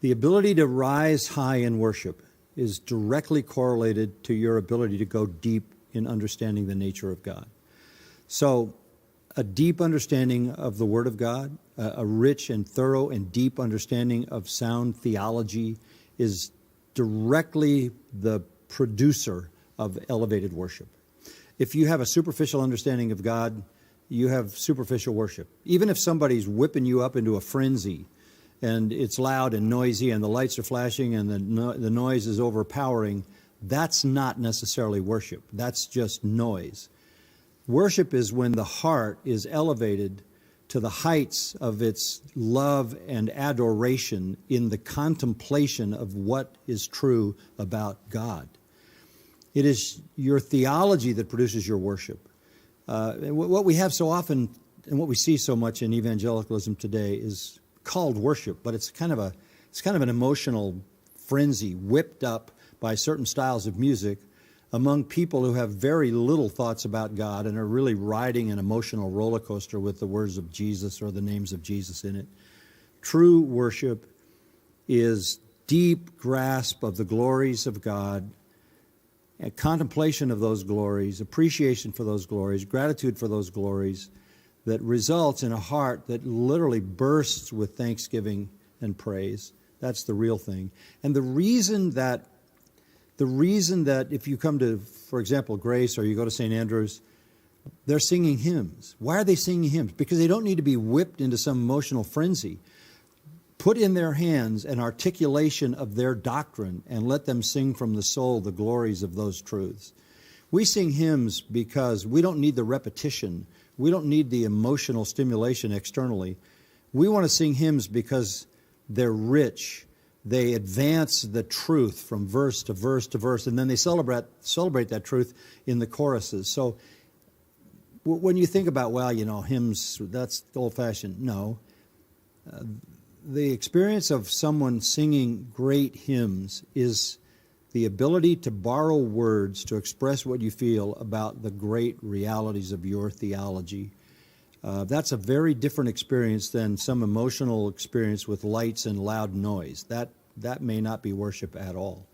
The ability to rise high in worship is directly correlated to your ability to go deep in understanding the nature of God. So a deep understanding of the Word of God, a rich and thorough and deep understanding of sound theology is directly the producer of elevated worship. If you have a superficial understanding of God, you have superficial worship. Even if somebody's whipping you up into a frenzy and it's loud and noisy and the lights are flashing and the noise is overpowering, that's not necessarily worship. That's just noise. Worship is when the heart is elevated to the heights of its love and adoration in the contemplation of what is true about God. It is your theology that produces your worship. What we have so often and what we see so much in evangelicalism today is called worship, but it's kind of an emotional frenzy whipped up by certain styles of music among people who have very little thoughts about God and are really riding an emotional roller coaster with the words of Jesus or the names of Jesus in it. True worship is deep grasp of the glories of God, and contemplation of those glories, appreciation for those glories, gratitude for those glories, that results in a heart that literally bursts with thanksgiving and praise. That's the real thing. And the reason that if you come to, for example, Grace or you go to St. Andrews, they're singing hymns. Why are they singing hymns? Because they don't need to be whipped into some emotional frenzy. Put in their hands an articulation of their doctrine and let them sing from the soul the glories of those truths. We sing hymns because we don't need the repetition. We don't need the emotional stimulation externally. We want to sing hymns because they're rich. They advance the truth from verse to verse to verse, and then they celebrate that truth in the choruses. So when you think about, well, hymns, that's old-fashioned. No. The experience of someone singing great hymns is the ability to borrow words to express what you feel about the great realities of your theology. That's a very different experience than some emotional experience with lights and loud noise. That may not be worship at all.